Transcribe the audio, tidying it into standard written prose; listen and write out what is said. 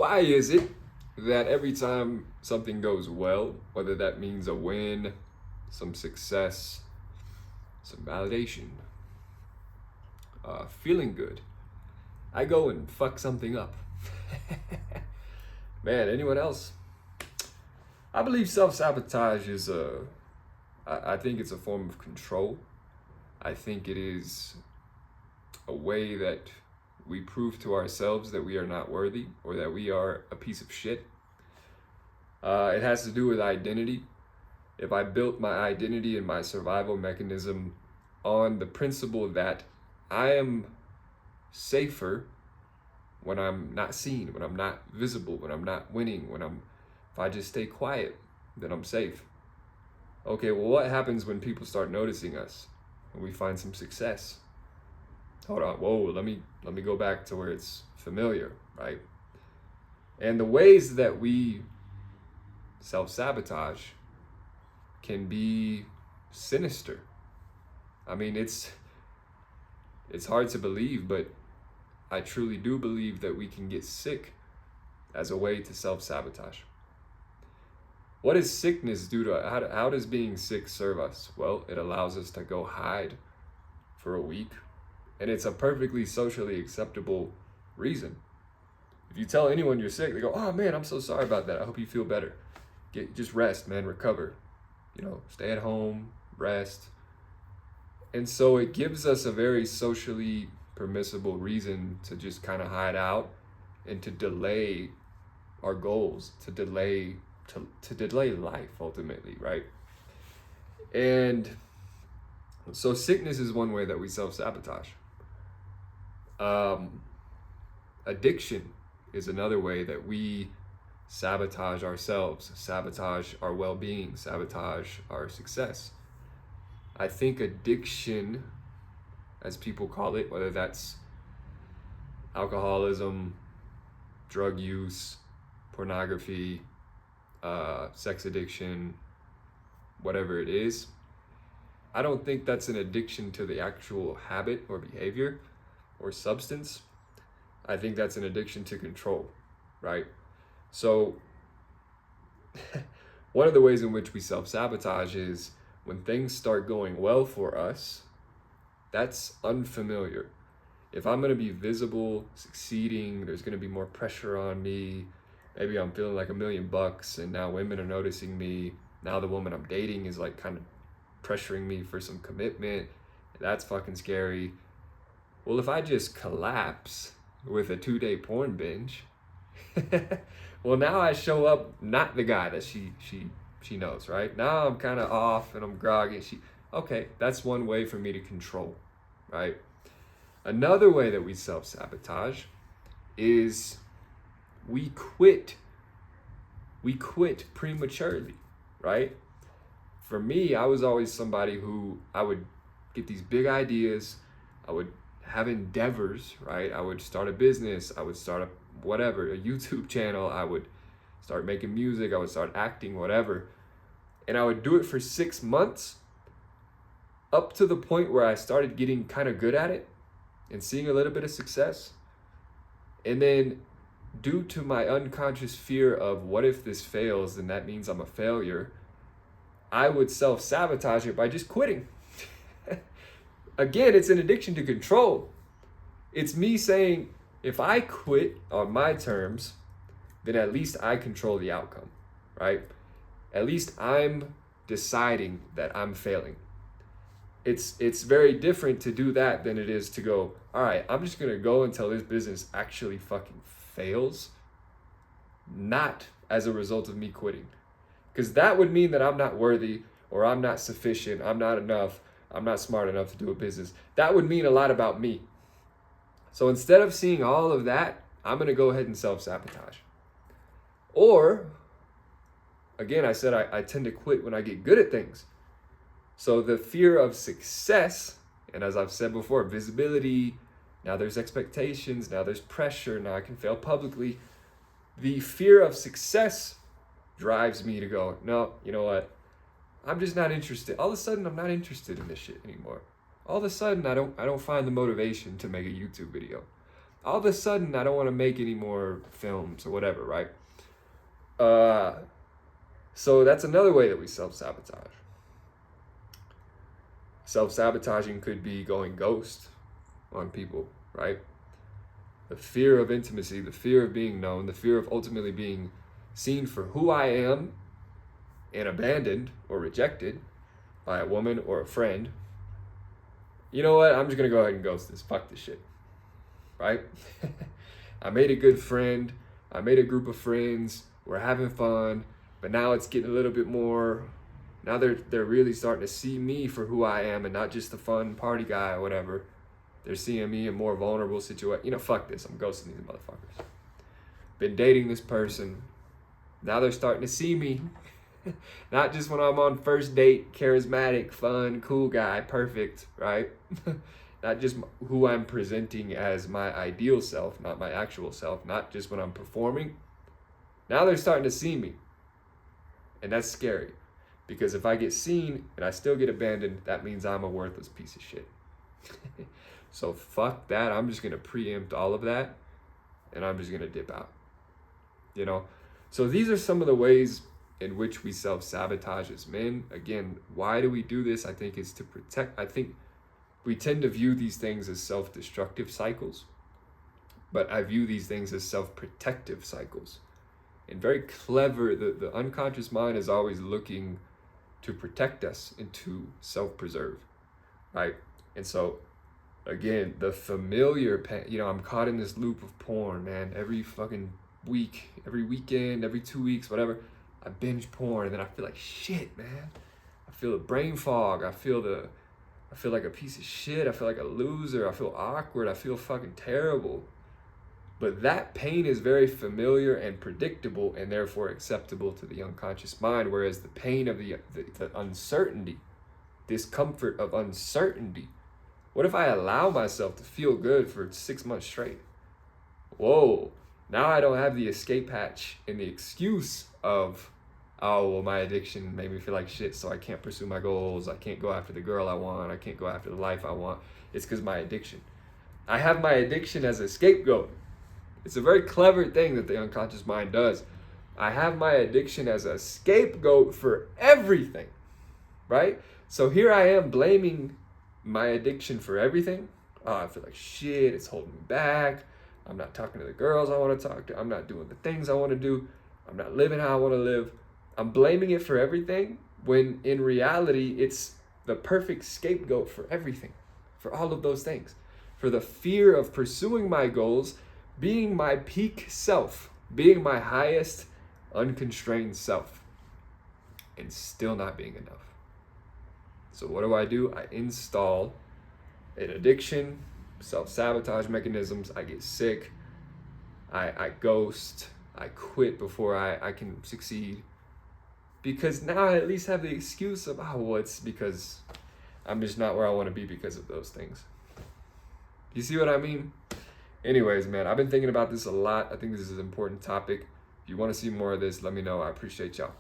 Why is it that every time something goes well, whether that means a win, some success, some validation, feeling good, I go and fuck something up? Man, anyone else? I believe self-sabotage is I think it's a form of control. I think it is a way that we prove to ourselves that we are not worthy or that we are a piece of shit. It has to do with identity. If I built my identity and my survival mechanism on the principle that I am safer when I'm not seen, when I'm not visible, when I'm not winning, if I just stay quiet, then I'm safe. Okay, well, what happens when people start noticing us, when we find some success? Hold on, whoa, let me go back to where it's familiar, right? And the ways that we self-sabotage can be sinister. I mean, it's hard to believe, but I truly do believe that we can get sick as a way to self-sabotage. What does sickness do to, how does being sick serve us? Well, it allows us to go hide for a week, and it's a perfectly socially acceptable reason. If you tell anyone you're sick, they go, "Oh man, I'm so sorry about that. I hope you feel better. Just rest, man, recover. Stay at home, rest." And so it gives us a very socially permissible reason to just kind of hide out and to delay our goals, to delay life ultimately, right? And so sickness is one way that we self-sabotage. Addiction is another way that we sabotage ourselves, sabotage our well-being, sabotage our success. I think addiction, as people call it, whether that's alcoholism, drug use, pornography, sex addiction, whatever it is, I don't think that's an addiction to the actual habit or behavior or substance. I think that's an addiction to control, right? So one of the ways in which we self-sabotage is when things start going well for us, that's unfamiliar. If I'm going to be visible, succeeding, there's going to be more pressure on me. Maybe I'm feeling like $1 million and now women are noticing me. Now the woman I'm dating is like kind of pressuring me for some commitment. That's fucking scary. Well, if I just collapse with a 2-day porn binge, well, now I show up not the guy that she knows, right? Now I'm kind of off and I'm groggy. Okay, that's one way for me to control, right? Another way that we self-sabotage is we quit prematurely, right? For me, I was always somebody who I would get these big ideas, I would have endeavors, right? I would start a business, I would start a YouTube channel, I would start making music, I would start acting, whatever. And I would do it for 6 months, up to the point where I started getting kind of good at it and seeing a little bit of success. And then due to my unconscious fear of what if this fails, then that means I'm a failure, I would self-sabotage it by just quitting. Again, it's an addiction to control. It's me saying, if I quit on my terms, then at least I control the outcome, right? At least I'm deciding that I'm failing. It's very different to do that than it is to go, all right, I'm just gonna go until this business actually fucking fails, not as a result of me quitting. Because that would mean that I'm not worthy, or I'm not sufficient, I'm not enough, I'm not smart enough to do a business. That would mean a lot about me. So instead of seeing all of that, I'm gonna go ahead and self-sabotage. Or, again, I said I tend to quit when I get good at things. So the fear of success, and as I've said before, visibility, now there's expectations, now there's pressure, now I can fail publicly. The fear of success drives me to go, no, you know what? I'm just not interested. All of a sudden, I'm not interested in this shit anymore. All of a sudden, I don't find the motivation to make a YouTube video. all of a sudden I don't want to make any more films or whatever, right? So that's another way that we self-sabotage. Self-sabotaging could be going ghost on people, right? The fear of intimacy, the fear of being known, the fear of ultimately being seen for who I am and abandoned or rejected by a woman or a friend. You know what? I'm just going to go ahead and ghost this. Fuck this shit. Right? I made a good friend. I made a group of friends. We're having fun. But now it's getting a little bit more. Now they're really starting to see me for who I am and not just the fun party guy or whatever. They're seeing me in more vulnerable situation. You know, fuck this. I'm ghosting these motherfuckers. Been dating this person. Now they're starting to see me. Not just when I'm on first date, charismatic, fun, cool guy, perfect, right? Not just who I'm presenting as my ideal self, not my actual self, not just when I'm performing. Now they're starting to see me. And that's scary. Because if I get seen and I still get abandoned, that means I'm a worthless piece of shit. So fuck that. I'm just going to preempt all of that. And I'm just going to dip out. You know? So these are some of the ways in which we self-sabotage as men. Again, why do we do this? I think it's to protect. I think we tend to view these things as self-destructive cycles. But I view these things as self-protective cycles. And very clever, the unconscious mind is always looking to protect us and to self-preserve, right? And so, again, the familiar pain, you know, I'm caught in this loop of porn, man. Every fucking week, every weekend, every 2 weeks, whatever, I binge porn, and then I feel like shit, man. I feel the brain fog. I feel like a piece of shit. I feel like a loser. I feel awkward. I feel fucking terrible. But that pain is very familiar and predictable and therefore acceptable to the unconscious mind, whereas the pain of the uncertainty, discomfort of uncertainty, what if I allow myself to feel good for 6 months straight? Whoa, now I don't have the escape hatch and the excuse of, oh, well, my addiction made me feel like shit, so I can't pursue my goals, I can't go after the girl I want, I can't go after the life I want. It's because my addiction. I have my addiction as a scapegoat. It's a very clever thing that the unconscious mind does. I have my addiction as a scapegoat for everything, right? So here I am blaming my addiction for everything. Oh, I feel like shit, it's holding me back. I'm not talking to the girls I want to talk to. I'm not doing the things I want to do. I'm not living how I want to live. I'm blaming it for everything when in reality, it's the perfect scapegoat for everything, for all of those things, for the fear of pursuing my goals, being my peak self, being my highest unconstrained self, and still not being enough. So what do? I install an addiction, self-sabotage mechanisms. I get sick. I ghost. I quit before I can succeed. Because now I at least have the excuse of, oh, well, it's because I'm just not where I want to be because of those things. You see what I mean? Anyways, man, I've been thinking about this a lot. I think this is an important topic. If you want to see more of this, let me know. I appreciate y'all.